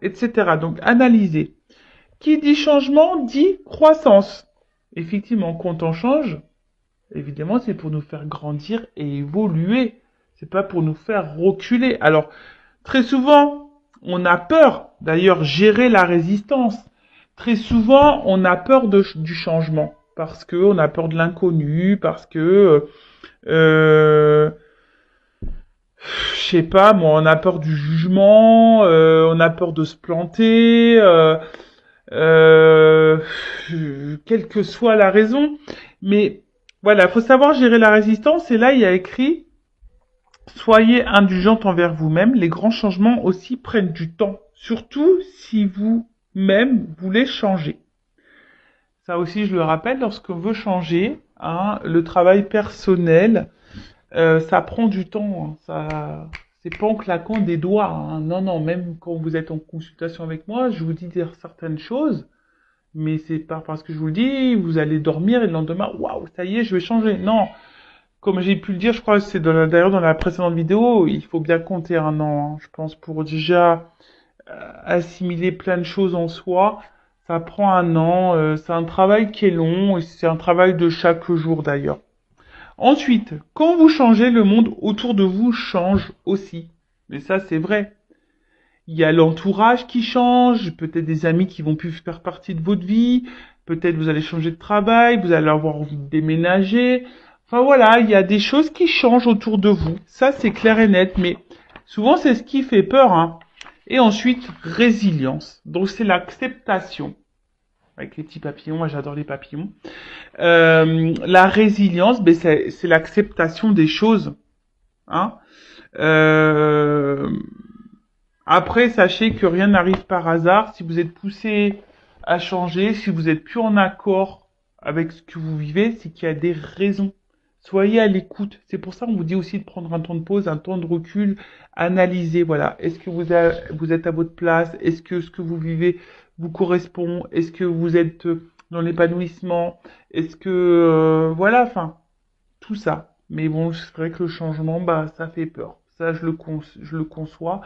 etc. Donc, analyser. Qui dit changement dit croissance. Effectivement, quand on change, évidemment, c'est pour nous faire grandir et évoluer. C'est pas pour nous faire reculer. Alors, très souvent, on a peur. D'ailleurs, gérer la résistance. Très souvent, on a peur du changement. Parce que on a peur de l'inconnu, parce que je sais pas, moi, on a peur du jugement, on a peur de se planter, euh, quelle que soit la raison. Mais voilà, faut savoir gérer la résistance. Et là, il y a écrit, soyez indulgente envers vous-même. Les grands changements aussi prennent du temps, surtout si vous-même voulez changer. Ça aussi, je le rappelle, lorsqu'on veut changer, hein, le travail personnel, ça prend du temps. Hein, ça, c'est pas en claquant des doigts. Hein. Non, non, même quand vous êtes en consultation avec moi, je vous dis dire certaines choses, mais c'est pas parce que je vous le dis, vous allez dormir et le lendemain, waouh, ça y est, je vais changer. Non, comme j'ai pu le dire, je crois que c'est d'ailleurs dans la précédente vidéo, il faut bien compter un an, hein, je pense, pour déjà assimiler plein de choses en soi. Ça prend un an, c'est un travail qui est long et c'est un travail de chaque jour d'ailleurs. Ensuite, quand vous changez, le monde autour de vous change aussi. Mais ça, c'est vrai. Il y a l'entourage qui change, peut-être des amis qui vont plus faire partie de votre vie, peut-être vous allez changer de travail, vous allez avoir envie de déménager. Enfin voilà, il y a des choses qui changent autour de vous. Ça, c'est clair et net, mais souvent, c'est ce qui fait peur, hein. Et ensuite, résilience. Donc, c'est l'acceptation. Avec les petits papillons, moi j'adore les papillons. La résilience, ben, c'est l'acceptation des choses. Hein. Après, sachez que rien n'arrive par hasard. Si vous êtes poussé à changer, si vous êtes plus en accord avec ce que vous vivez, c'est qu'il y a des raisons. Soyez à l'écoute. C'est pour ça qu'on vous dit aussi de prendre un temps de pause, un temps de recul, analyser. Voilà. Est-ce que vous êtes à votre place? Est-ce que ce que vous vivez vous correspond? Est-ce que vous êtes dans l'épanouissement? Est-ce que voilà, enfin, tout ça. Mais bon, c'est vrai que le changement, bah, ça fait peur. Ça, je le conçois.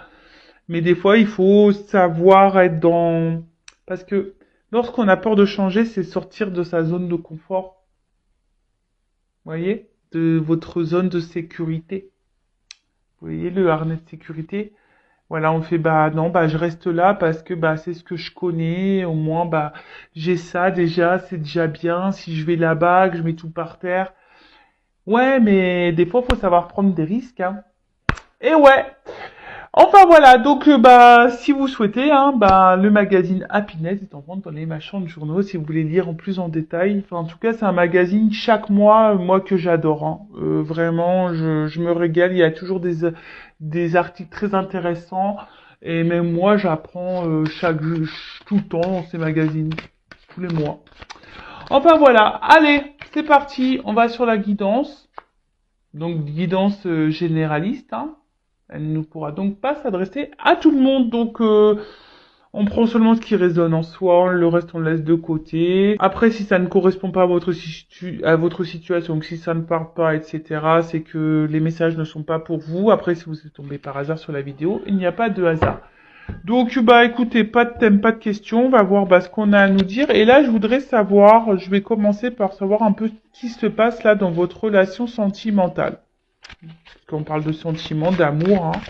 Mais des fois, il faut savoir être dans... Parce que lorsqu'on a peur de changer, c'est sortir de sa zone de confort. Vous voyez? De votre zone de sécurité. Vous voyez le harnais de sécurité? Voilà, on fait, bah non, bah je reste là parce que bah c'est ce que je connais. Au moins, bah j'ai ça déjà, c'est déjà bien. Si je vais là-bas, que je mets tout par terre. Ouais, mais des fois, faut savoir prendre des risques, hein. Et ouais. Enfin voilà, donc bah si vous souhaitez, hein, bah le magazine Happiness est en vente dans les marchands de journaux si vous voulez lire en plus en détail. Enfin en tout cas c'est un magazine chaque mois, moi que j'adore. Hein. Vraiment, je me régale. Il y a toujours des articles très intéressants et même moi j'apprends tout le temps dans ces magazines, tous les mois. Enfin voilà, allez, c'est parti, on va sur la guidance. Donc guidance généraliste, hein. Elle ne pourra donc pas s'adresser à tout le monde. Donc, on prend seulement ce qui résonne en soi, le reste on le laisse de côté. Après, si ça ne correspond pas à votre situation, donc si ça ne parle pas, etc., c'est que les messages ne sont pas pour vous. Après, si vous êtes tombé par hasard sur la vidéo, il n'y a pas de hasard. Donc, bah, écoutez, pas de thème, pas de question. On va voir bah, ce qu'on a à nous dire. Et là, je voudrais savoir, je vais commencer par savoir un peu ce qui se passe là dans votre relation sentimentale. Parce qu'on parle de sentiments, d'amour. Hein.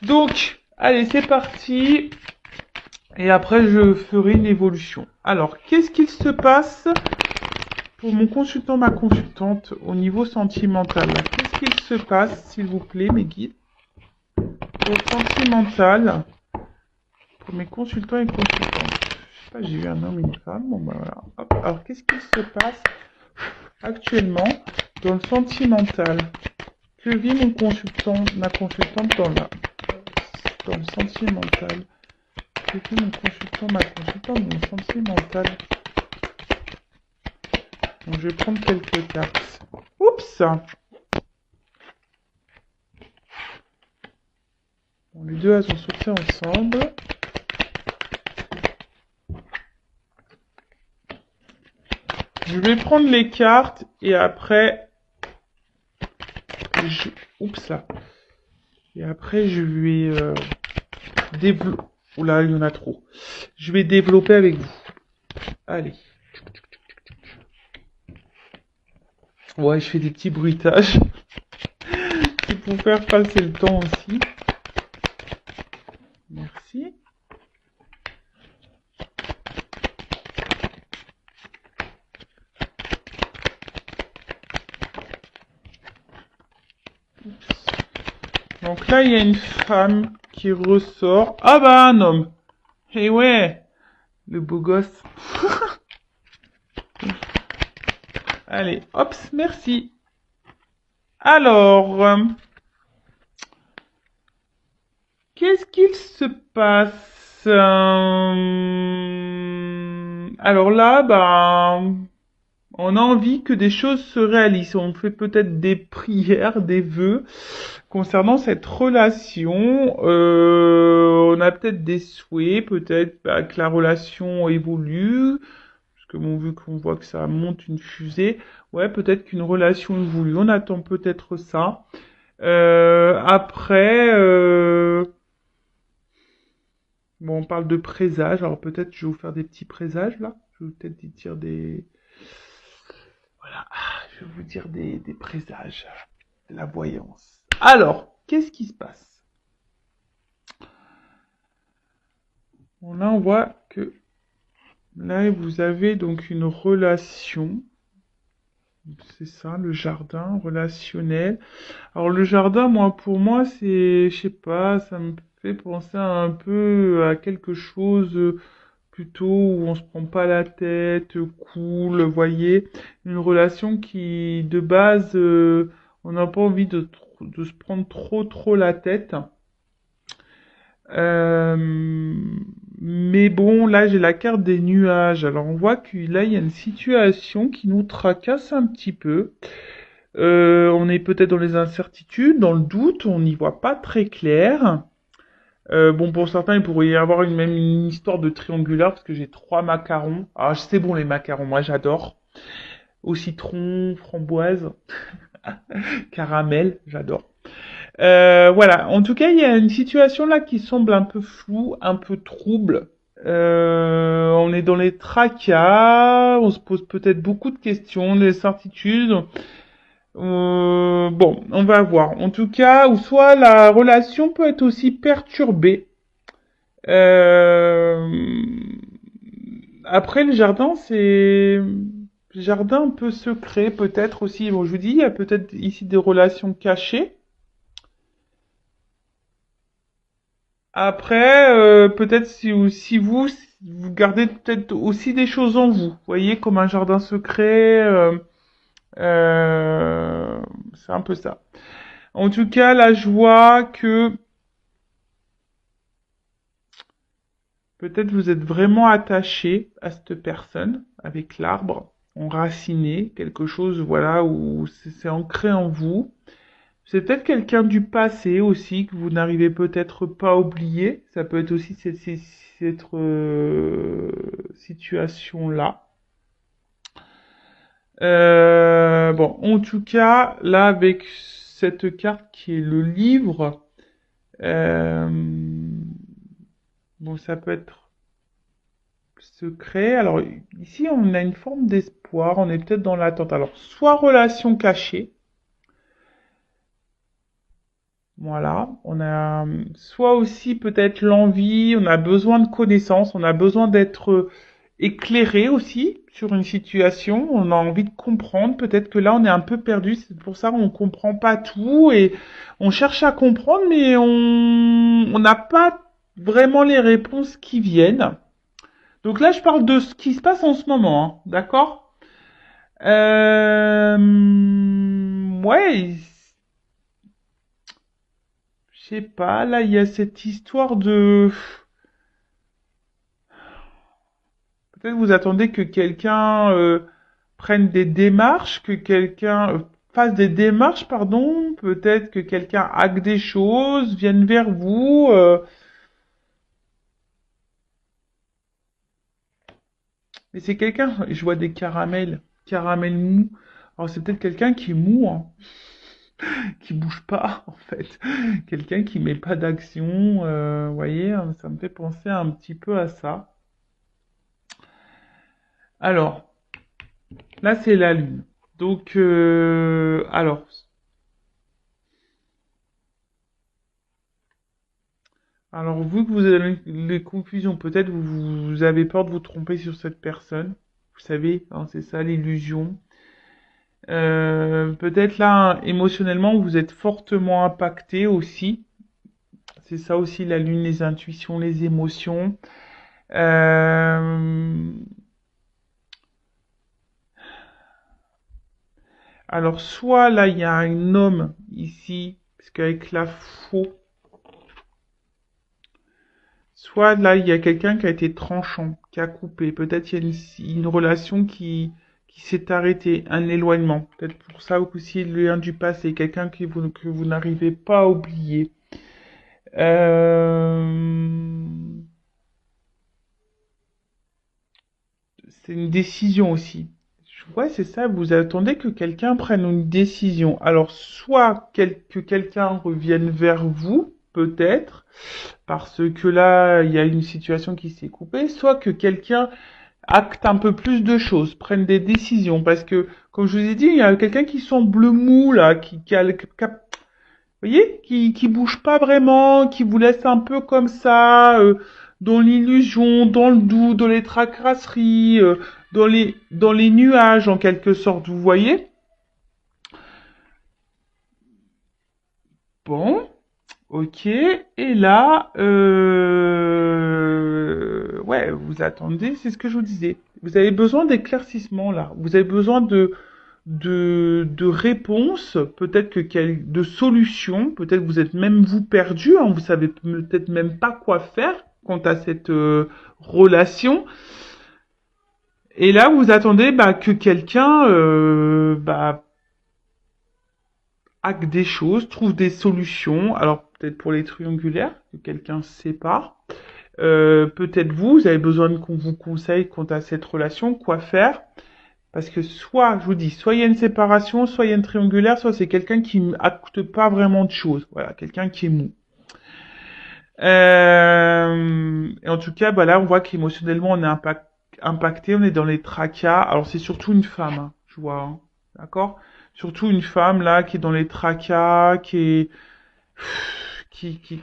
Donc, allez, c'est parti. Et après, je ferai une évolution. Alors, qu'est-ce qu'il se passe pour mon consultant, ma consultante, au niveau sentimental? Qu'est-ce qu'il se passe, s'il vous plaît, mes guides? Pour le sentimental, pour mes consultants et consultantes. Je sais pas, j'ai eu un homme et une femme. Bon, bah voilà. Hop. Alors, qu'est-ce qu'il se passe actuellement dans le sentimental? Que vit mon consultant, ma consultante dans le sentimental? Que vit mon consultant, ma consultante dans le sentimental? Donc je vais prendre quelques cartes. Oups! Bon, les deux, elles ont sorti ensemble. Je vais prendre les cartes et après... Oups là. Et après, je vais Oula, il y en a trop. Je vais développer avec vous. Allez. Ouais, je fais des petits bruitages. C'est pour faire passer le temps aussi. Merci. Donc là, il y a une femme qui ressort. Ah bah, un homme. Eh ouais, le beau gosse. Allez, hop, merci. Alors, qu'est-ce qu'il se passe? Alors là, bah, on a envie que des choses se réalisent. On fait peut-être des prières, des vœux concernant cette relation. On a peut-être des souhaits, peut-être bah, que la relation évolue. Parce que bon, vu qu'on voit que ça monte une fusée, ouais, peut-être qu'une relation évolue. On attend peut-être ça. Après, bon, on parle de présages. Alors peut-être je vais vous faire des petits présages là. Je vais peut-être dire des, voilà, je vais vous dire des présages, de la voyance. Alors, qu'est-ce qui se passe? Bon, là, on voit que là, vous avez donc une relation. C'est ça, le jardin relationnel. Alors le jardin, moi, pour moi, c'est, je sais pas, ça me fait penser un peu à quelque chose plutôt où on se prend pas la tête, cool, vous voyez, une relation qui, de base, on n'a pas envie de se prendre trop la tête. Euh, mais bon, là, j'ai la carte des nuages. Alors, on voit que là, il y a une situation qui nous tracasse un petit peu. On est peut-être dans les incertitudes, dans le doute, on n'y voit pas très clair. Bon, pour certains, il pourrait y avoir même une histoire de triangulaire, parce que j'ai 3 macarons. Ah, c'est bon les macarons, moi j'adore. Au citron, framboise, caramel, j'adore. Voilà, en tout cas, il y a une situation là qui semble un peu floue, un peu trouble. On est dans les tracas, on se pose peut-être beaucoup de questions, des incertitudes. Bon, on va voir. En tout cas, ou soit la relation peut être aussi perturbée. Euh, Après, le jardin, c'est jardin un peu secret, peut-être aussi. Bon, je vous dis, il y a peut-être ici des relations cachées. Après, peut-être si vous gardez peut-être aussi des choses en vous. Vous voyez, comme un jardin secret. Euh, c'est un peu ça. En tout cas, là, je vois que peut-être vous êtes vraiment attaché à cette personne avec l'arbre, enraciné, quelque chose, voilà, où c'est ancré en vous. C'est peut-être quelqu'un du passé aussi que vous n'arrivez peut-être pas à oublier. Ça peut être aussi cette situation-là. Bon, en tout cas, là, avec cette carte qui est le livre, euh, bon, ça peut être secret. Alors, ici, on a une forme d'espoir. On est peut-être dans l'attente. Alors, soit relation cachée. Voilà. On a soit aussi peut-être l'envie. On a besoin de connaissances. On a besoin d'être éclairé aussi sur une situation. On a envie de comprendre. Peut-être que là, on est un peu perdu. C'est pour ça qu'on comprend pas tout et on cherche à comprendre, mais on n'a pas vraiment les réponses qui viennent. Donc là, je parle de ce qui se passe en ce moment, hein, d'accord? Ouais, je sais pas, là, il y a cette histoire de... Peut-être vous attendez que quelqu'un prenne des démarches, que quelqu'un fasse des démarches, pardon, peut-être que quelqu'un hack des choses, vienne vers vous. Mais c'est quelqu'un, je vois des caramels, caramels mous. Alors c'est peut-être quelqu'un qui est mou, hein. qui bouge pas, en fait. Quelqu'un qui met pas d'action, vous voyez, ça me fait penser un petit peu à ça. Alors, là, c'est la Lune. Donc, alors, vu que vous avez les confusions, peut-être vous avez peur de vous tromper sur cette personne. Vous savez, hein, c'est ça l'illusion. Peut-être là, émotionnellement, vous êtes fortement impacté aussi. C'est ça aussi la Lune, les intuitions, les émotions. Euh, alors, soit là, il y a un homme ici, parce qu'avec la faux, soit là, il y a quelqu'un qui a été tranchant, qui a coupé. Peut-être il y a une relation qui s'est arrêtée, un éloignement. Peut-être pour ça aussi le lien du passé, quelqu'un que vous n'arrivez pas à oublier. Euh, c'est une décision aussi. Ouais, c'est ça, vous attendez que quelqu'un prenne une décision. Alors, soit que quelqu'un revienne vers vous, peut-être, parce que là, il y a une situation qui s'est coupée, soit que quelqu'un acte un peu plus de choses, prenne des décisions, parce que, comme je vous ai dit, il y a quelqu'un qui semble mou, là, vous voyez, qui bouge pas vraiment, qui vous laisse un peu comme ça, dans l'illusion, dans le doute, dans les tracasseries, dans les nuages en quelque sorte, vous voyez? Bon, ok. Et là, ouais, vous attendez, c'est ce que je vous disais. Vous avez besoin d'éclaircissement là. Vous avez besoin de réponses, peut-être de solutions, peut-être que vous êtes même vous perdu, hein, vous savez peut-être même pas quoi faire quant à cette relation. Et là, vous attendez bah, que quelqu'un bah, acte des choses, trouve des solutions. Alors peut-être pour les triangulaires, que quelqu'un se sépare. Peut-être vous avez besoin qu'on vous conseille quant à cette relation, quoi faire. Parce que soit, je vous dis, soit il y a une séparation, soit il y a une triangulaire, soit c'est quelqu'un qui n'acte pas vraiment de choses. Voilà, quelqu'un qui est mou. Et en tout cas, bah là, on voit qu'émotionnellement, on est impacté, on est dans les tracas. Alors c'est surtout une femme, hein, je vois, hein, d'accord? Surtout une femme là qui est dans les tracas, qui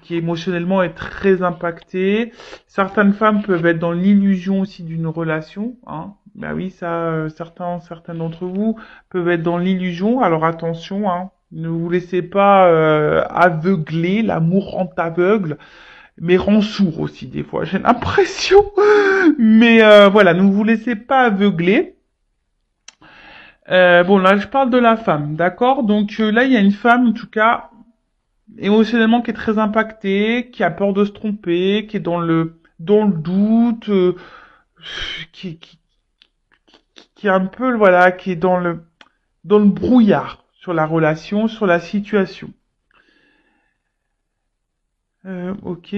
émotionnellement est très impactée. Certaines femmes peuvent être dans l'illusion aussi d'une relation, hein. Bah oui, ça, certains d'entre vous peuvent être dans l'illusion. Alors attention, hein. Ne vous laissez pas aveugler. L'amour rend aveugle, mais rend sourd aussi des fois. J'ai l'impression. Mais voilà, ne vous laissez pas aveugler. Bon, là, je parle de la femme, d'accord? Donc là, il y a une femme, en tout cas, émotionnellement qui est très impacté, qui a peur de se tromper, qui est dans le doute, qui, qui, qui est un peu voilà, qui est dans le brouillard sur la relation, sur la situation. Ok.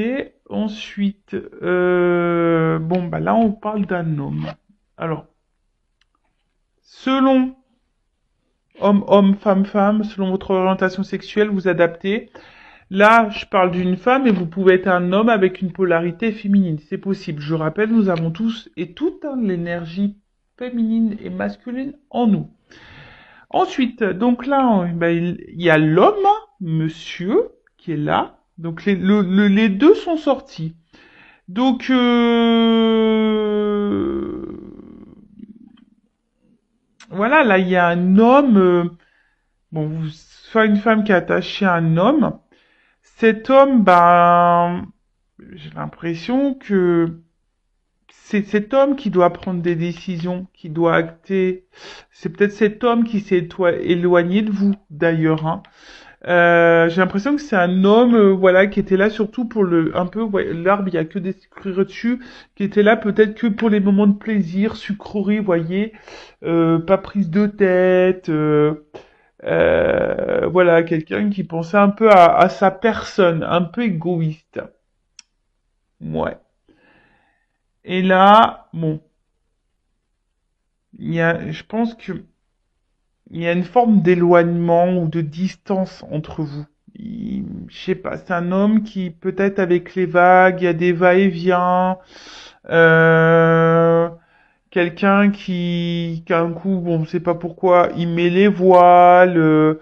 Ensuite, bon bah là on parle d'un homme. Alors, selon homme, femme, selon votre orientation sexuelle, vous adaptez. Là, je parle d'une femme et vous pouvez être un homme avec une polarité féminine. C'est possible. Je rappelle, nous avons tous et toutes hein, l'énergie féminine et masculine en nous. Ensuite, donc là, ben, il y a l'homme, monsieur, qui est là. Donc les deux sont sortis. Donc voilà, là il y a un homme, bon, soit une femme qui est attachée à un homme. Cet homme, ben, j'ai l'impression que c'est cet homme qui doit prendre des décisions, qui doit acter. C'est peut-être cet homme qui s'est éloigné de vous, d'ailleurs. Hein. J'ai l'impression que c'est un homme, voilà, qui était là surtout pour un peu, ouais, l'arbre, il y a que des sucreries dessus, qui était là peut-être que pour les moments de plaisir, sucreries, voyez, pas prise de tête. Voilà, quelqu'un qui pensait un peu à sa personne, un peu égoïste. Ouais. Et là, bon, je pense que il y a une forme d'éloignement ou de distance entre vous. Je sais pas, c'est un homme qui peut-être avec les vagues, il y a des va-et-vient. Euh, Quelqu'un qui a un coup, bon, on sait pas pourquoi, il met les voiles.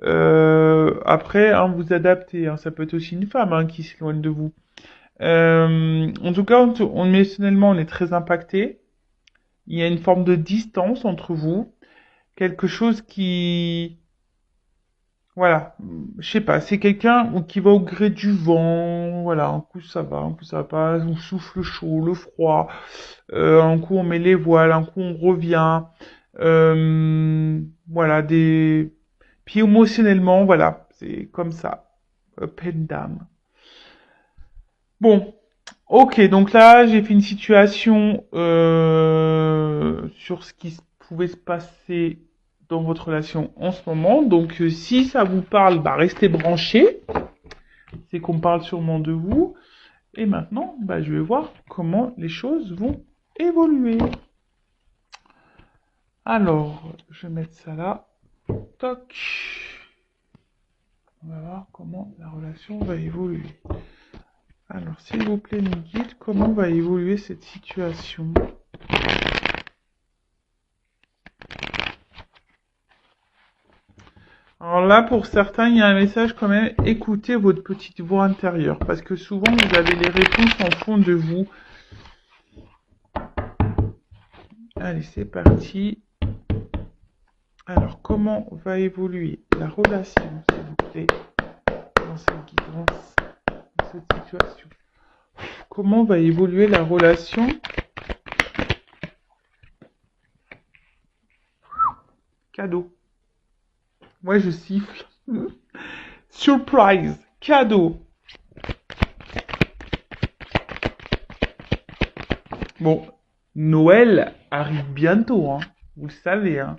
Après, hein, vous adaptez. Hein, ça peut être aussi une femme hein, qui s'éloigne de vous. En tout cas, émotionnellement, on est très impacté. Il y a une forme de distance entre vous. Quelque chose qui, voilà, je sais pas, c'est quelqu'un qui va au gré du vent. Voilà, un coup ça va, un coup ça va pas. On souffle le chaud, le froid. Un coup on met les voiles, un coup on revient. Voilà, des... Puis émotionnellement, voilà, c'est comme ça. Up and down. Bon, ok, donc là j'ai fait une situation sur ce qui pouvait se passer dans votre relation en ce moment. Donc si ça vous parle, bah restez branchés. C'est qu'on parle sûrement de vous. Et maintenant, bah, je vais voir comment les choses vont évoluer. Alors, je vais mettre ça là. Toc. On va voir comment la relation va évoluer. Alors, s'il vous plaît, mon guide, comment va évoluer cette situation? Alors là, pour certains, il y a un message quand même, écoutez votre petite voix intérieure, parce que souvent, vous avez les réponses en fond de vous. Allez, c'est parti. Alors, comment va évoluer la relation, s'il vous plaît, dans cette guidance, dans cette situation? Comment va évoluer la relation? Cadeau. Moi, je siffle. Surprise. Cadeau. Bon, Noël arrive bientôt, hein. Vous le savez, hein.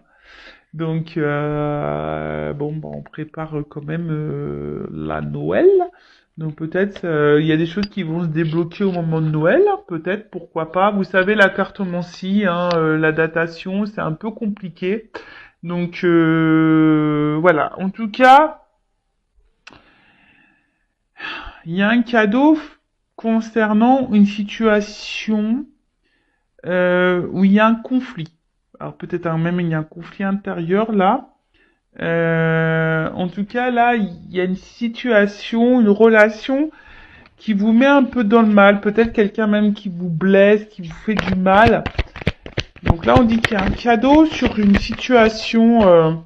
Donc, bon, bah, on prépare quand même la Noël. Donc peut-être il y a des choses qui vont se débloquer au moment de Noël, peut-être, pourquoi pas. Vous savez, la cartomancie, hein, la datation, c'est un peu compliqué. Donc voilà. En tout cas, il y a un cadeau concernant une situation où il y a un conflit. Alors peut-être même il y a un conflit intérieur là. En tout cas, là, il y a une situation, une relation qui vous met un peu dans le mal. Peut-être quelqu'un même qui vous blesse, qui vous fait du mal. Donc là, on dit qu'il y a un cadeau sur une situation.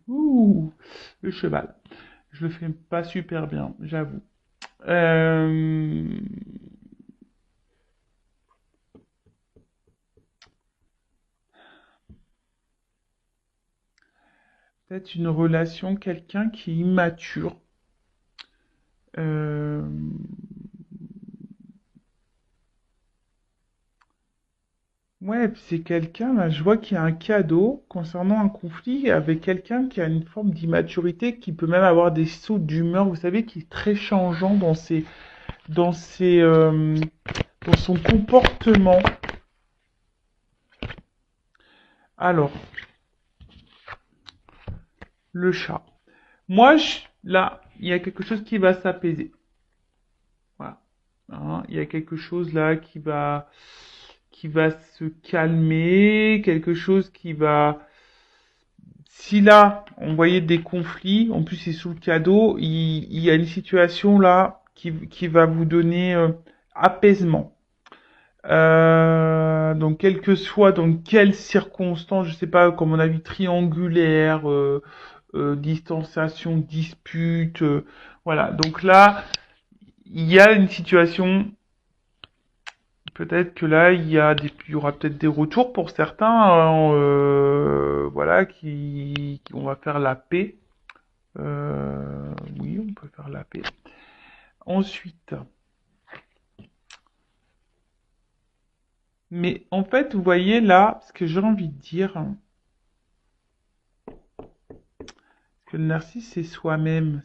Ouh, le cheval. Je le fais pas super bien, j'avoue. Euh, Peut-être une relation, quelqu'un qui est immature. Euh, Ouais, c'est quelqu'un, là, je vois qu'il y a un cadeau concernant un conflit avec quelqu'un qui a une forme d'immaturité, qui peut même avoir des sauts d'humeur, vous savez, qui est très changeant dans ses, dans son comportement. Alors, le chat. Moi, là, il y a quelque chose qui va s'apaiser. Voilà. Hein, il y a quelque chose là qui va se calmer, quelque chose qui va... Si là, on voyait des conflits, en plus c'est sous le cadeau, il y a une situation là qui va vous donner apaisement. Donc, quel que soit dans quelles circonstances, je sais pas, comme on a vu, triangulaire, distanciation, dispute, voilà. Donc là, il y a une situation. Peut-être que là, il y aura peut-être des retours pour certains, hein, voilà, on va faire la paix. Oui, on peut faire la paix. Ensuite, mais en fait, vous voyez là, ce que j'ai envie de dire, que le narcisse, c'est soi-même.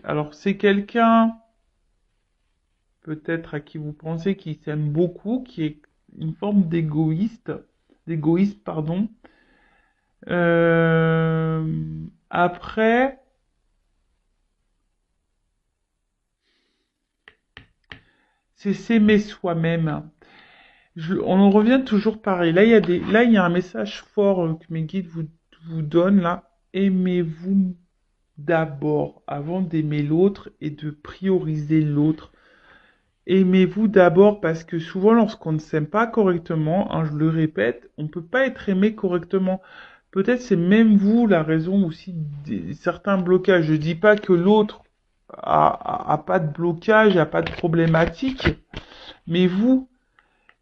Alors, c'est quelqu'un peut-être à qui vous pensez qui s'aime beaucoup, qui est une forme d'égoïste, pardon. Après, c'est s'aimer soi-même. On en revient toujours pareil. Là, il y a un message fort que mes guides vous donnent là. Aimez-vous d'abord avant d'aimer l'autre et de prioriser l'autre. Aimez-vous d'abord parce que souvent lorsqu'on ne s'aime pas correctement, hein, je le répète, on ne peut pas être aimé correctement. Peut-être c'est même vous la raison aussi de certains blocages. Je dis pas que l'autre a pas de blocage, a pas de problématique, mais vous.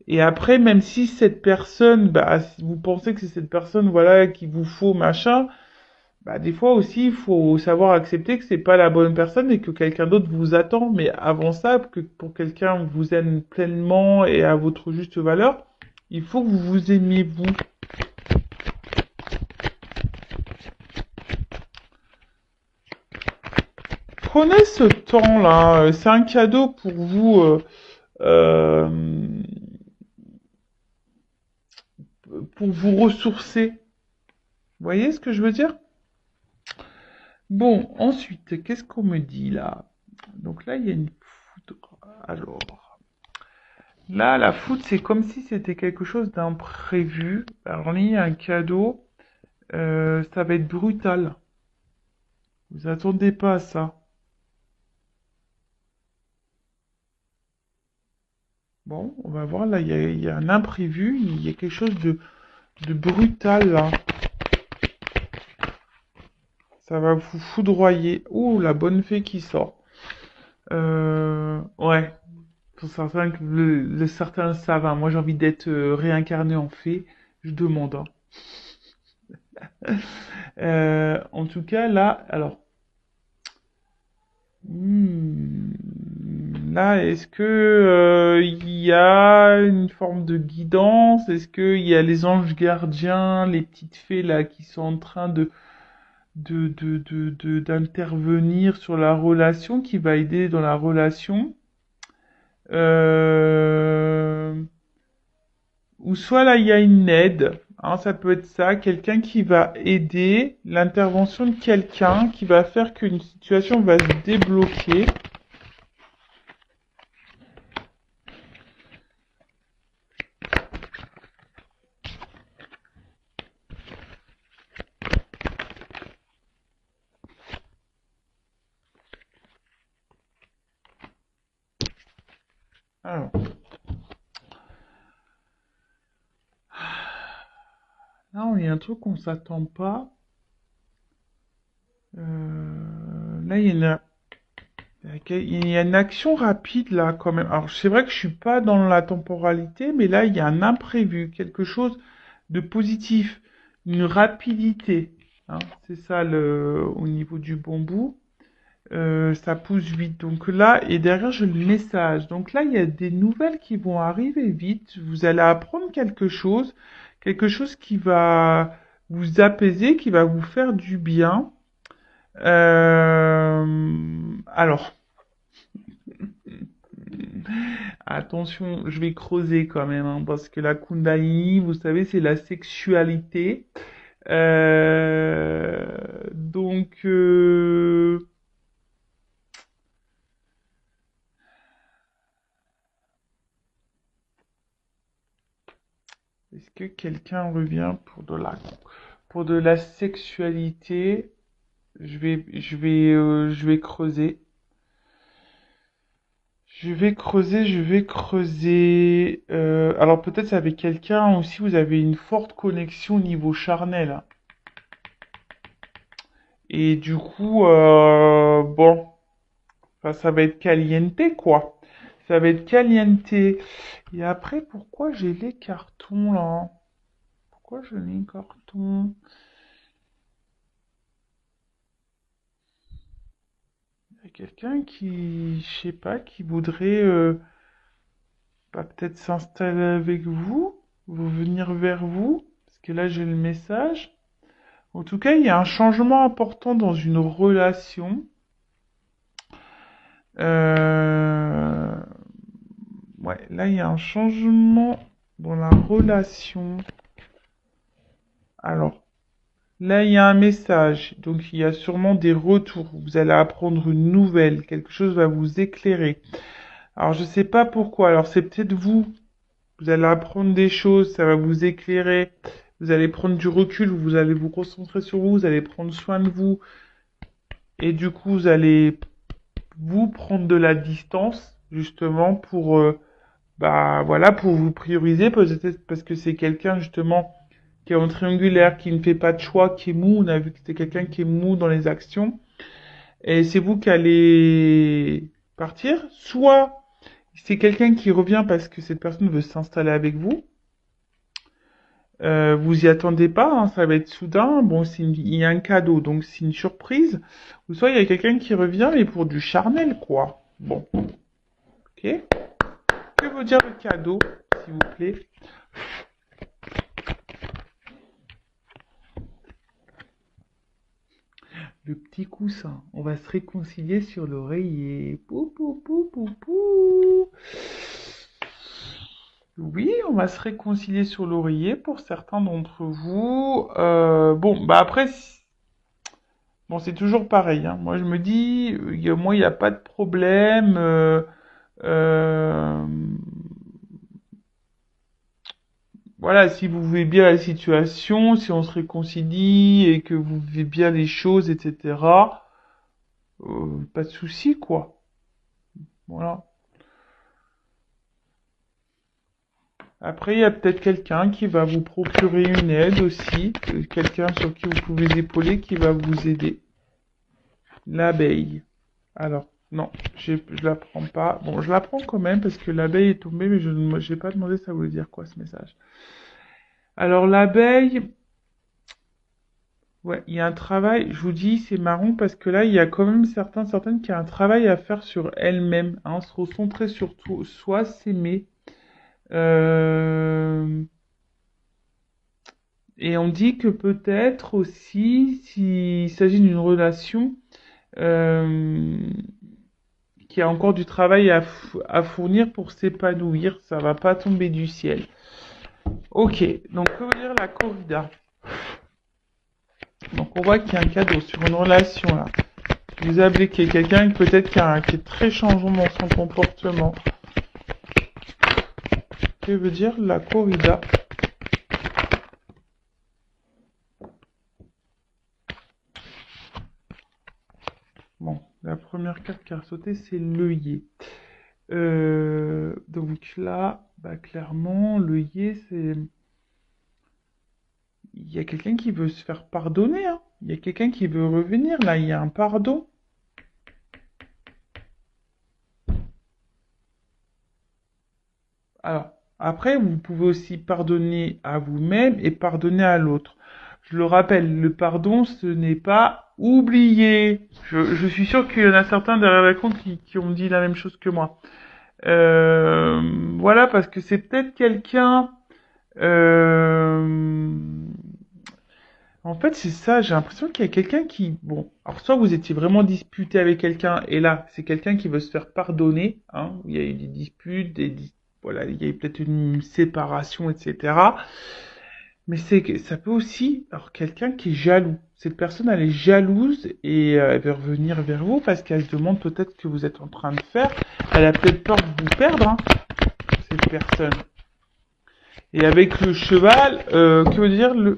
Et après, même si cette personne, bah, si vous pensez que c'est cette personne, voilà, qu'il vous faut, machin, bah, des fois aussi, il faut savoir accepter que c'est pas la bonne personne et que quelqu'un d'autre vous attend. Mais avant ça, que pour quelqu'un vous aime pleinement et à votre juste valeur, il faut que vous vous aimiez vous. Prenez ce temps-là. C'est un cadeau pour vous, euh, pour vous ressourcer. Vous voyez ce que je veux dire? Bon, ensuite, qu'est-ce qu'on me dit là? Donc là, il y a une foudre. Alors, là, la foudre, c'est comme si c'était quelque chose d'imprévu. Alors là, il y a un cadeau. Ça va être brutal. Vous attendez pas à ça. Bon, on va voir. Là, il y a un imprévu. Il y a quelque chose de brutal là. Ça va vous foudroyer. Ouh, la bonne fée qui sort. Ouais. Pour certains, certains savent, hein. Moi, j'ai envie d'être réincarné en fée. Je demande, hein. En tout cas, là, alors, hmm, là, est-ce que il y a une forme de guidance? Est-ce qu'il y a les anges gardiens, les petites fées là qui sont en train d'intervenir sur la relation, qui va aider dans la relation? Euh, Ou soit là, il y a une aide, hein, ça peut être ça, quelqu'un qui va aider, l'intervention de quelqu'un qui va faire qu'une situation va se débloquer. Alors, là, il y a un truc qu'on s'attend pas. Là, il y a une action rapide là quand même. Alors, c'est vrai que je suis pas dans la temporalité, mais là, il y a un imprévu, quelque chose de positif, une rapidité, hein. C'est ça au niveau du bambou. Ça pousse vite. Donc là, et derrière, j'ai le message. Donc là, il y a des nouvelles qui vont arriver vite. Vous allez apprendre quelque chose qui va vous apaiser, qui va vous faire du bien. Alors, attention, je vais creuser quand même, hein, parce que la Kundalini, vous savez, c'est la sexualité. Donc, est-ce que quelqu'un revient pour de la sexualité? Je vais creuser. Je vais creuser. Alors peut-être c'est avec quelqu'un aussi, vous avez une forte connexion au niveau charnel, hein. Et du coup, bon, enfin, ça va être caliente, quoi. Ça va être caliente. Et après, pourquoi j'ai les cartons, là? Pourquoi j'ai les cartons? Il y a quelqu'un qui, je sais pas, qui voudrait bah, peut-être s'installer avec vous venir vers vous, parce que là j'ai le message. En tout cas, il y a un changement important dans une relation. Euh, Ouais, là, il y a un changement dans la relation. Alors, là, il y a un message. Donc, il y a sûrement des retours. Vous allez apprendre une nouvelle. Quelque chose va vous éclairer. Alors, je sais pas pourquoi. Alors, c'est peut-être vous. Vous allez apprendre des choses. Ça va vous éclairer. Vous allez prendre du recul. Vous allez vous concentrer sur vous. Vous allez prendre soin de vous. Et du coup, vous allez vous prendre de la distance, justement, pour, bah, voilà, pour vous prioriser. Peut-être parce que c'est quelqu'un, justement, qui est en triangulaire, qui ne fait pas de choix, qui est mou. On a vu que c'était quelqu'un qui est mou dans les actions. Et c'est vous qui allez partir. Soit c'est quelqu'un qui revient parce que cette personne veut s'installer avec vous. Vous y attendez pas, hein, ça va être soudain. Bon, il y a un cadeau, donc c'est une surprise. Ou soit il y a quelqu'un qui revient, mais pour du charnel, quoi. Bon, ok. Que veut dire le cadeau, s'il vous plaît? Le petit coussin. On va se réconcilier sur l'oreiller. Pou, pou, pou, pou, pou. Oui, on va se réconcilier sur l'oreiller pour certains d'entre vous. Bon, bah après, bon, c'est toujours pareil, hein. Moi, je me dis, moi, il n'y a pas de problème. Euh, voilà, si vous vivez bien la situation, si on se réconcilie et que vous vivez bien les choses, etc., pas de souci, quoi. Voilà. Après, il y a peut-être quelqu'un qui va vous procurer une aide aussi, quelqu'un sur qui vous pouvez épauler, qui va vous aider. L'abeille. Alors, non, je la prends pas. Bon, je la prends quand même parce que l'abeille est tombée, mais je n'ai pas demandé ça voulait dire quoi ce message. Alors, l'abeille, ouais, il y a un travail, je vous dis, c'est marrant parce que là, il y a quand même certaines qui ont un travail à faire sur elles-mêmes, hein, se recentrer sur tout, soit s'aimer. Euh, Et on dit que peut-être aussi, s'il s'agit d'une relation euh, qui a encore du travail à fournir pour s'épanouir, ça va pas tomber du ciel. Ok, donc que veut dire la corrida? Donc on voit qu'il y a un cadeau sur une relation là. Vous avez quelqu'un peut-être qui est très changeant dans son comportement. Que veut dire la corrida? Bon, la première carte qui a sauté, c'est l'œillet. Donc là, bah clairement, l'œillet, c'est... Il y a quelqu'un qui veut se faire pardonner, hein. Il y a quelqu'un qui veut revenir, là, il y a un pardon. Alors, après, vous pouvez aussi pardonner à vous-même et pardonner à l'autre. Je le rappelle, le pardon, ce n'est pas oublier. Je suis sûr qu'il y en a certains derrière la compte qui ont dit la même chose que moi. Voilà, parce que c'est peut-être quelqu'un... En fait, c'est ça, j'ai l'impression qu'il y a quelqu'un qui... Bon, alors soit vous étiez vraiment disputé avec quelqu'un, et là, c'est quelqu'un qui veut se faire pardonner, hein. Il y a eu des disputes, voilà, il y a eu peut-être une séparation, etc. Mais c'est que ça peut aussi... Alors, quelqu'un qui est jaloux. Cette personne, elle est jalouse et elle veut revenir vers vous parce qu'elle se demande peut-être ce que vous êtes en train de faire. Elle a peut-être peur de vous perdre, hein, cette personne. Et avec le cheval, que veut dire le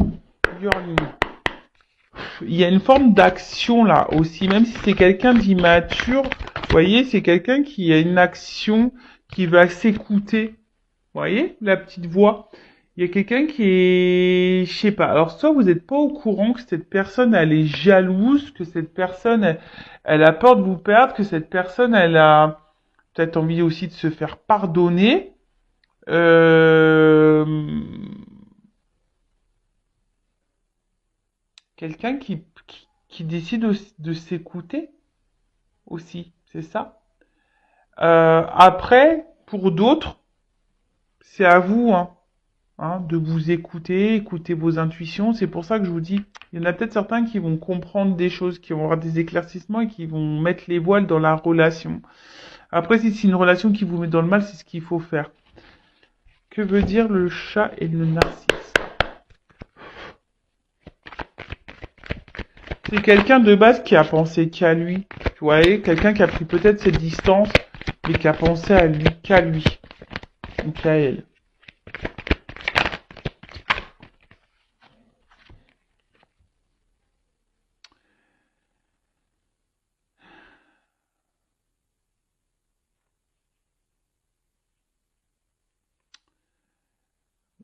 yearning? Il y a une forme d'action là aussi, même si c'est quelqu'un d'immature, vous voyez, c'est quelqu'un qui a une action qui va s'écouter. Vous voyez, la petite voix. Il y a quelqu'un qui est, je sais pas. Alors, soit vous n'êtes pas au courant que cette personne, elle est jalouse, que cette personne, elle a peur de vous perdre, que cette personne, elle a peut-être envie aussi de se faire pardonner. Euh, Quelqu'un qui décide de s'écouter aussi, c'est ça. Après, pour d'autres, c'est à vous, hein, de vous écouter, écouter vos intuitions. C'est pour ça que je vous dis, il y en a peut-être certains qui vont comprendre des choses, qui vont avoir des éclaircissements et qui vont mettre les voiles dans la relation. Après, si c'est une relation qui vous met dans le mal, c'est ce qu'il faut faire. Que veut dire le chat et le narcisse? C'est quelqu'un de base qui a pensé qu'à lui. Vous voyez, quelqu'un qui a pris peut-être cette distance, mais qui a pensé à lui, qu'à lui, ou qu'à elle.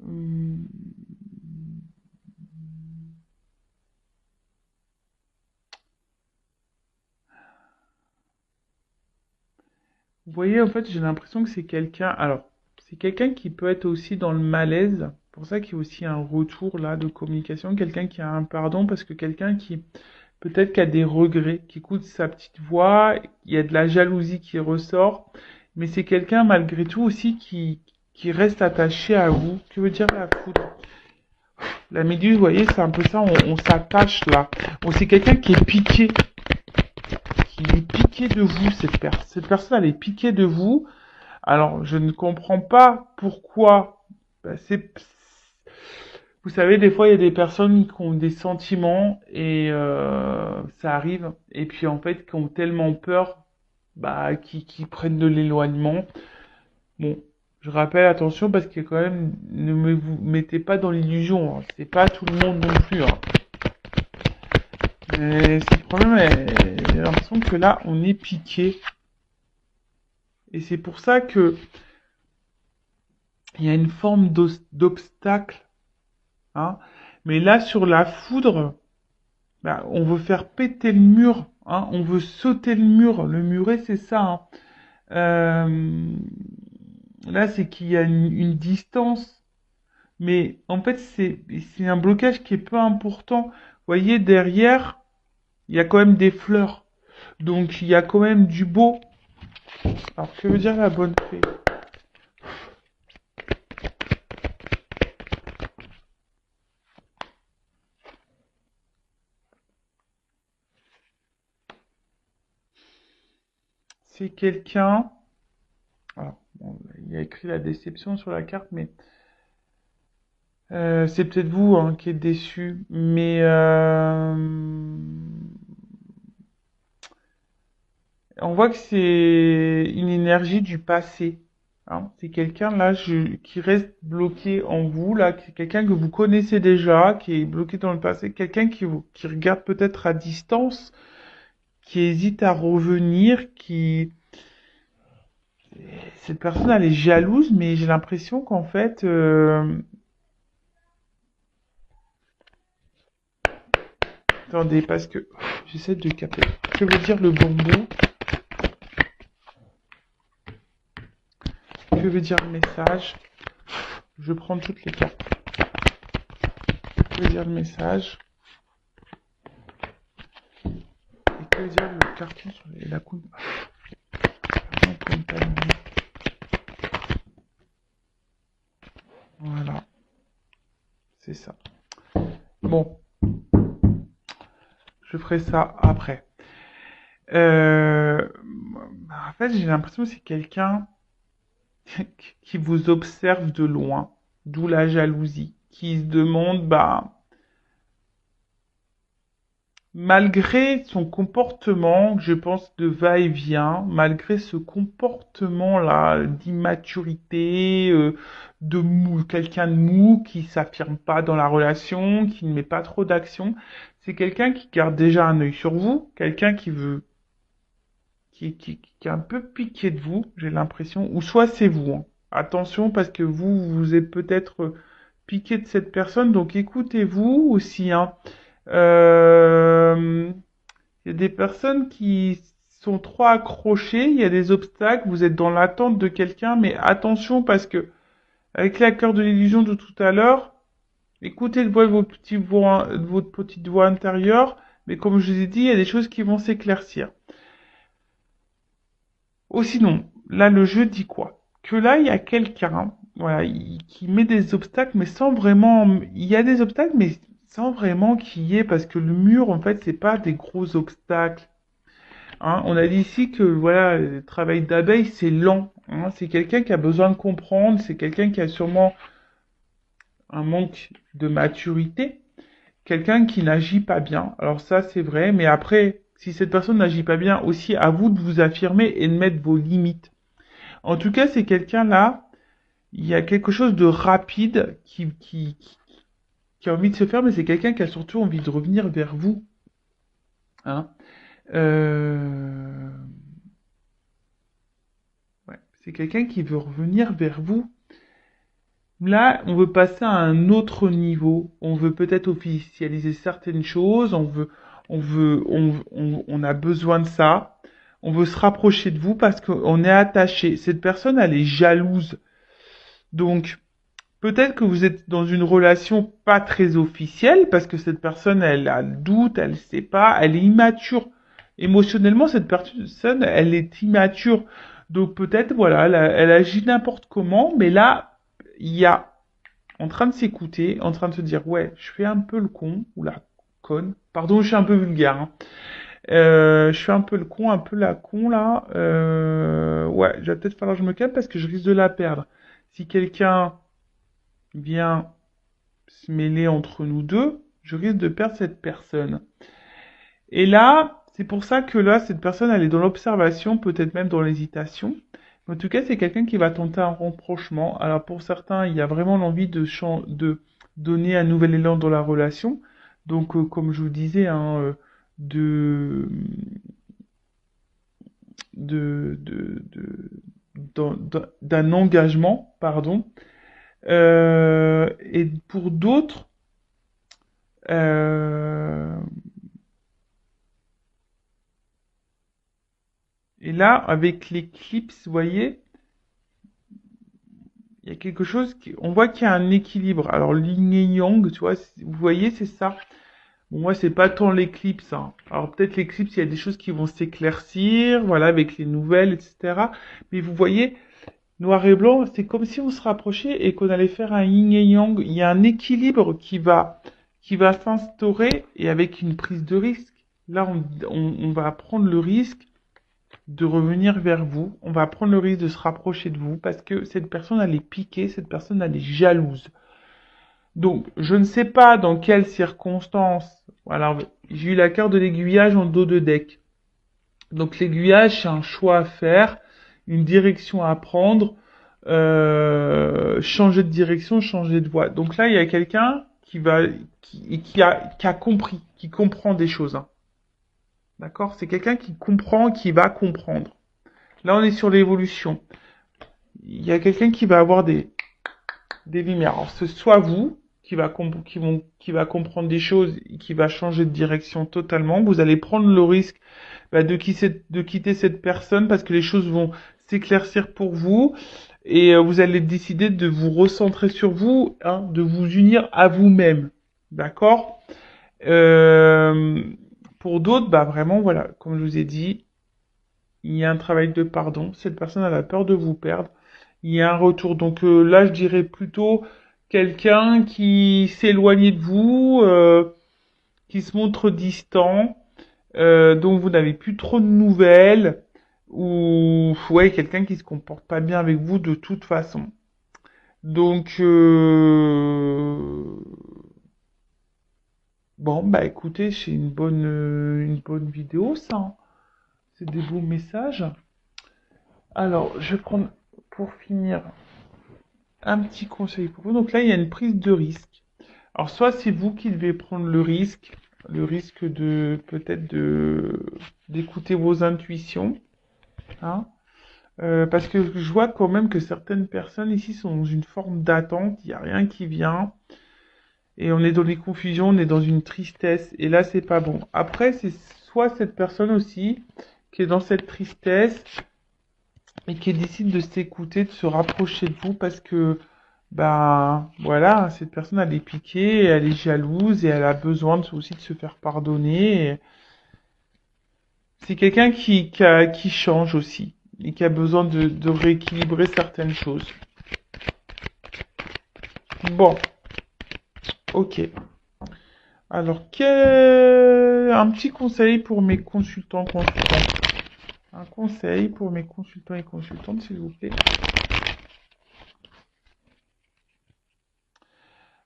Hum. Vous voyez, en fait, j'ai l'impression que c'est quelqu'un. Alors, c'est quelqu'un qui peut être aussi dans le malaise. Pour ça qu'il y a aussi un retour là de communication. Quelqu'un qui a un pardon, parce que quelqu'un qui peut-être qui a des regrets, qui écoute sa petite voix, il y a de la jalousie qui ressort. Mais c'est quelqu'un malgré tout aussi qui reste attaché à vous. Que veut dire la foudre? La méduse, vous voyez, c'est un peu ça, on s'attache là. Bon, c'est quelqu'un qui est piqué. Qui est piqué de vous, cette personne, elle est piquée de vous. Alors, je ne comprends pas pourquoi. Bah, vous savez, des fois, il y a des personnes qui ont des sentiments et ça arrive. Et puis, en fait, qui ont tellement peur, bah, qui prennent de l'éloignement. Bon, je rappelle, attention, parce que quand même, ne me vous mettez pas dans l'illusion. Hein. C'est pas tout le monde non plus. Hein. Mais c'est le problème, j'ai l'impression que là, on est piqué. Et c'est pour ça que il y a une forme d'obstacle. Hein. Mais là, sur la foudre, bah, on veut faire péter le mur. Hein. On veut sauter le mur. Le muret, c'est ça. Hein. Euh, Là, c'est qu'il y a une distance. Mais en fait, c'est un blocage qui est peu important. Vous voyez, derrière, il y a quand même des fleurs. Donc, il y a quand même du beau. Alors, que veut dire la bonne fée? C'est quelqu'un. Alors, bon, il y a écrit la déception sur la carte, mais c'est peut-être vous hein, qui êtes déçu. Mais on voit que c'est une énergie du passé. Hein. C'est quelqu'un là qui reste bloqué en vous, là, c'est quelqu'un que vous connaissez déjà, qui est bloqué dans le passé, quelqu'un qui regarde peut-être à distance, qui hésite à revenir, qui cette personne elle est jalouse, mais j'ai l'impression qu'en fait attendez, parce que j'essaie de capter. Que veut dire le bonbon? Que veut dire le message? Je prends toutes les cartes. Que veut dire le message? Et que veut dire le carton sur la coupe? Voilà, c'est ça. Bon, je ferai ça après. En fait, j'ai l'impression que c'est quelqu'un qui vous observe de loin, d'où la jalousie, qui se demande, bah, malgré son comportement, je pense, de va-et-vient, malgré ce comportement-là d'immaturité, de mou, quelqu'un de mou, qui s'affirme pas dans la relation, qui ne met pas trop d'action, c'est quelqu'un qui garde déjà un œil sur vous, quelqu'un qui veut, qui est un peu piqué de vous, j'ai l'impression, ou soit c'est vous. Hein. Attention, parce que vous êtes peut-être piqué de cette personne, donc écoutez-vous aussi, hein. Euh, Il y a des personnes qui sont trop accrochées, il y a des obstacles, vous êtes dans l'attente de quelqu'un, mais attention parce que avec la cœur de l'illusion de tout à l'heure, écoutez le voix de de votre petite voix intérieure, mais comme je vous ai dit, il y a des choses qui vont s'éclaircir. Ou sinon, là le jeu dit quoi? Que là il y a quelqu'un, voilà, qui met des obstacles, mais sans vraiment, il y a des obstacles, mais sans vraiment qu'il y ait, parce que le mur en fait c'est pas des gros obstacles. Hein. On a dit ici que voilà, le travail d'abeille, c'est lent. Hein. C'est quelqu'un qui a besoin de comprendre, c'est quelqu'un qui a sûrement un manque de maturité, quelqu'un qui n'agit pas bien. Alors ça, c'est vrai, mais après, si cette personne n'agit pas bien, aussi à vous de vous affirmer et de mettre vos limites. En tout cas, c'est quelqu'un là, il y a quelque chose de rapide qui a envie de se faire, mais c'est quelqu'un qui a surtout envie de revenir vers vous. Hein. Euh... Ouais. C'est quelqu'un qui veut revenir vers vous. Là, on veut passer à un autre niveau. On veut peut-être officialiser certaines choses. On a besoin de ça. On veut se rapprocher de vous parce qu'on est attaché. Cette personne, elle est jalouse. Donc, peut-être que vous êtes dans une relation pas très officielle parce que cette personne, elle a le doute, elle sait pas, elle est immature. Émotionnellement, cette personne, elle est immature. Donc peut-être, voilà, elle agit n'importe comment, mais là, il y a en train de s'écouter, en train de se dire, ouais, je fais un peu le con, ou la conne. Pardon, je suis un peu vulgaire. Hein. Je suis un peu le con, un peu la con là. Ouais, je vais peut-être falloir que je me calme parce que je risque de la perdre. Si quelqu'un vient se mêler entre nous deux, je risque de perdre cette personne. Et là, c'est pour ça que là, cette personne, elle est dans l'observation, peut-être même dans l'hésitation. En tout cas, c'est quelqu'un qui va tenter un rapprochement. Alors pour certains, il y a vraiment l'envie de donner un nouvel élan dans la relation. Donc, comme je vous disais, hein, de, de, d'un engagement, pardon. Et pour d'autres, euh, et là, avec l'éclipse, vous voyez, il y a quelque chose on voit qu'il y a un équilibre. Alors, yin et yang, tu vois, vous voyez, c'est ça. Bon, moi, c'est pas tant l'éclipse, hein. Alors, peut-être l'éclipse, il y a des choses qui vont s'éclaircir, voilà, avec les nouvelles, etc. Mais vous voyez, noir et blanc, c'est comme si on se rapprochait et qu'on allait faire un yin et yang. Il y a un équilibre qui va s'instaurer et avec une prise de risque. Là, on va prendre le risque de revenir vers vous. On va prendre le risque de se rapprocher de vous parce que cette personne, elle est piquée, cette personne, elle est jalouse. Donc, je ne sais pas dans quelles circonstances. Voilà, j'ai eu la carte de l'aiguillage en dos de deck. Donc, l'aiguillage, c'est un choix à faire, une direction à prendre, changer de direction, changer de voie. Donc là, il y a quelqu'un qui a compris, qui comprend des choses. Hein. D'accord? C'est quelqu'un qui comprend, qui va comprendre. Là, on est sur l'évolution. Il y a quelqu'un qui va avoir des lumières. Alors, ce soit vous, qui va comprendre des choses, qui va changer de direction totalement. Vous allez prendre le risque de quitter cette personne parce que les choses vont s'éclaircir pour vous et vous allez décider de vous recentrer sur vous, hein, de vous unir à vous-même. D'accord? euh, Pour d'autres, bah vraiment, voilà, comme je vous ai dit, il y a un travail de pardon. Cette personne elle a peur de vous perdre. Il y a un retour. Donc là, je dirais plutôt quelqu'un qui s'éloigne de vous, qui se montre distant, dont vous n'avez plus trop de nouvelles, ou ouais, quelqu'un qui se comporte pas bien avec vous de toute façon. Donc bon, bah écoutez, c'est une bonne vidéo, ça. Hein. C'est des beaux messages. Alors, je vais prendre, pour finir, un petit conseil pour vous. Donc là, il y a une prise de risque. Alors, soit c'est vous qui devez prendre le risque de peut-être d'écouter vos intuitions, hein, parce que je vois quand même que certaines personnes ici sont dans une forme d'attente, il n'y a rien qui vient, et on est dans les confusions, on est dans une tristesse, et là, c'est pas bon. Après, c'est soit cette personne aussi qui est dans cette tristesse, et qui décide de s'écouter, de se rapprocher de vous parce que, ben, voilà, cette personne, elle est piquée, elle est jalouse et elle a besoin aussi de se faire pardonner. Et c'est quelqu'un qui change aussi et qui a besoin de rééquilibrer certaines choses. Bon, ok. Alors, un petit conseil pour mes consultants. Un conseil pour mes consultants et consultantes, s'il vous plaît.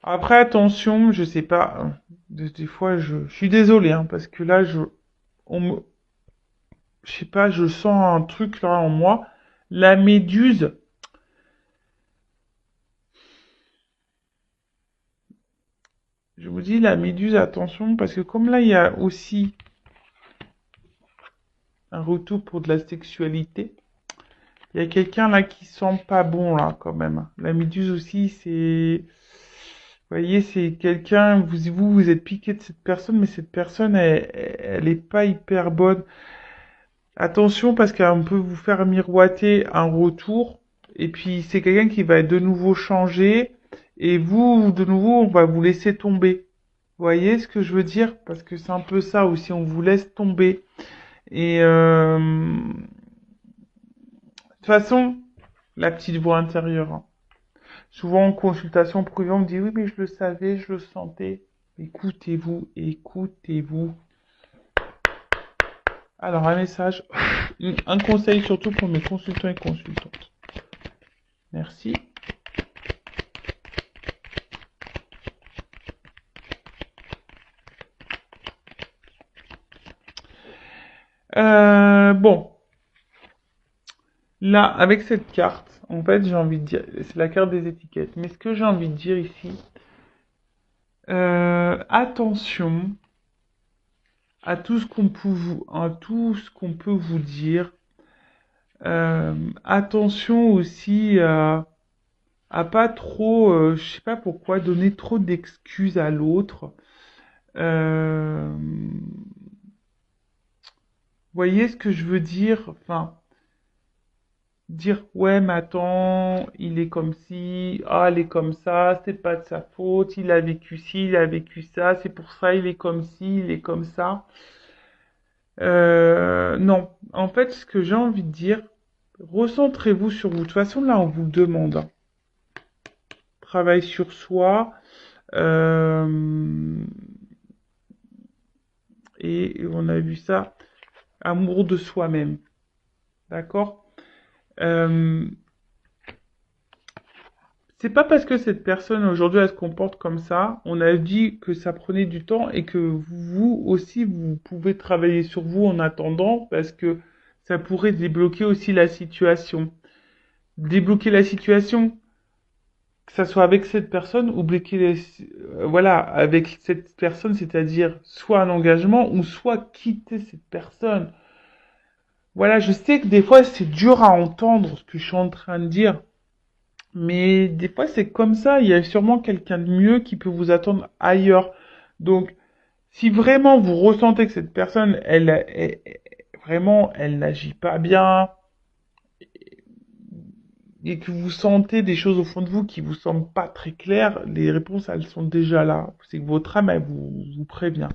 Après, attention, je sais pas, des fois, je suis désolé, hein, parce que là, on me, je sais pas, je sens un truc là en moi. La méduse, je vous dis, la méduse, attention, parce que comme là, il y a aussi un retour pour de la sexualité, il y a quelqu'un là qui sent pas bon, là, quand même. La méduse aussi, c'est, vous voyez, c'est quelqu'un, vous êtes piqué de cette personne, mais cette personne, elle est pas hyper bonne. Attention parce qu'on peut vous faire miroiter un retour et puis c'est quelqu'un qui va de nouveau changer et vous, de nouveau, on va vous laisser tomber. Vous voyez ce que je veux dire? Parce que c'est un peu ça aussi, on vous laisse tomber. Et de toute façon, la petite voix intérieure, hein. Souvent en consultation privée, on me dit oui mais je le savais, je le sentais. Écoutez-vous, écoutez-vous. Alors un message, un conseil surtout pour mes consultants et consultantes. Merci. Bon, là, avec cette carte, en fait, j'ai envie de dire, c'est la carte des étiquettes. Mais ce que j'ai envie de dire ici, attention à tout ce qu'on peut vous dire. Attention aussi à pas trop, je sais pas pourquoi, donner trop d'excuses à l'autre. Vous voyez ce que je veux dire? Enfin, dire ouais mais attends il est comme ci ah elle est comme ça c'est pas de sa faute il a vécu ci il a vécu ça c'est pour ça il est comme ci il est comme ça non en fait ce que j'ai envie de dire recentrez-vous sur vous de toute façon là on vous le demande hein. Travail sur soi euh, et on a vu ça amour de soi-même d'accord. euh, C'est pas parce que cette personne aujourd'hui elle se comporte comme ça, on a dit que ça prenait du temps et que vous aussi vous pouvez travailler sur vous en attendant parce que ça pourrait débloquer aussi la situation. Débloquer la situation, que ça soit avec cette personne ou voilà, avec cette personne, c'est-à-dire soit un engagement ou soit quitter cette personne. Voilà, je sais que des fois c'est dur à entendre ce que je suis en train de dire. Mais des fois, c'est comme ça. Il y a sûrement quelqu'un de mieux qui peut vous attendre ailleurs. Donc, si vraiment vous ressentez que cette personne, vraiment, elle n'agit pas bien et que vous sentez des choses au fond de vous qui vous semblent pas très claires, les réponses, elles sont déjà là. C'est que votre âme, elle vous prévient.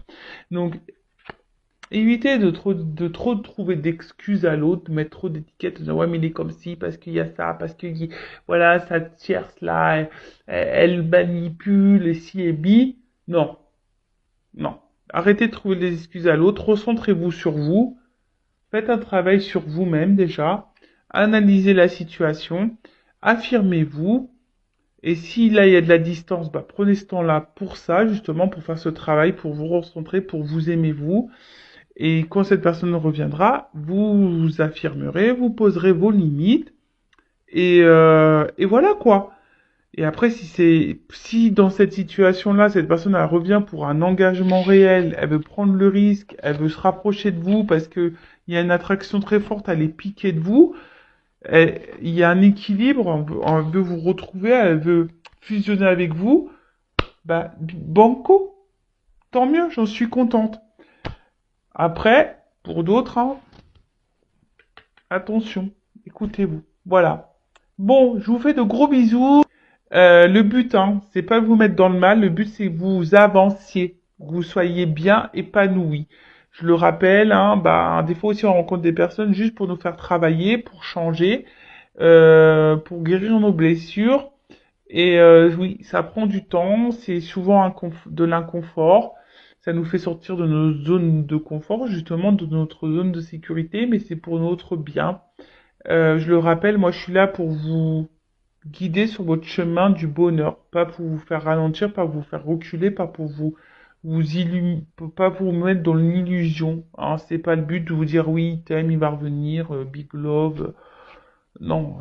Donc, évitez de trop trouver d'excuses à l'autre, de mettre trop d'étiquettes, de dire ouais mais il est comme ci parce qu'il y a ça, parce que voilà sa tierce là, elle manipule et ci et bi. Non, non. Arrêtez de trouver des excuses à l'autre, recentrez-vous sur vous, faites un travail sur vous-même déjà, analysez la situation, affirmez-vous. Et si là il y a de la distance, bah prenez ce temps-là pour ça, justement, pour faire ce travail, pour vous recentrer, pour vous aimer vous. Et quand cette personne reviendra, vous vous affirmerez, vous poserez vos limites et voilà quoi. Et après, si dans cette situation-là, cette personne elle revient pour un engagement réel, elle veut prendre le risque, elle veut se rapprocher de vous parce que il y a une attraction très forte, elle est piquée de vous, il y a un équilibre, on veut vous retrouver, elle veut fusionner avec vous, bah banco, tant mieux, j'en suis contente. Après, pour d'autres, hein, attention, écoutez-vous. Voilà. Bon, je vous fais de gros bisous. Le but, hein, c'est pas vous mettre dans le mal. Le but, c'est que vous avanciez, que vous soyez bien épanouis. Je le rappelle, hein, bah, des fois aussi, on rencontre des personnes juste pour nous faire travailler, pour changer, pour guérir nos blessures. Et oui, ça prend du temps. C'est souvent de l'inconfort. Ça nous fait sortir de nos zones de confort, justement, de notre zone de sécurité, mais c'est pour notre bien. Je le rappelle, moi je suis là pour vous guider sur votre chemin du bonheur, pas pour vous faire ralentir, pas pour vous faire reculer, pas pour pas pour vous mettre dans l'illusion. Hein. C'est pas le but de vous dire oui, il t'aime, il va revenir, big love. Non,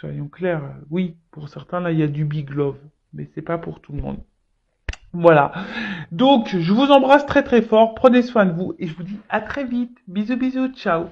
soyons clairs. Oui, pour certains là, il y a du big love, mais c'est pas pour tout le monde. Voilà. Donc, je vous embrasse très très fort. Prenez soin de vous et je vous dis à très vite. Bisous bisous, ciao.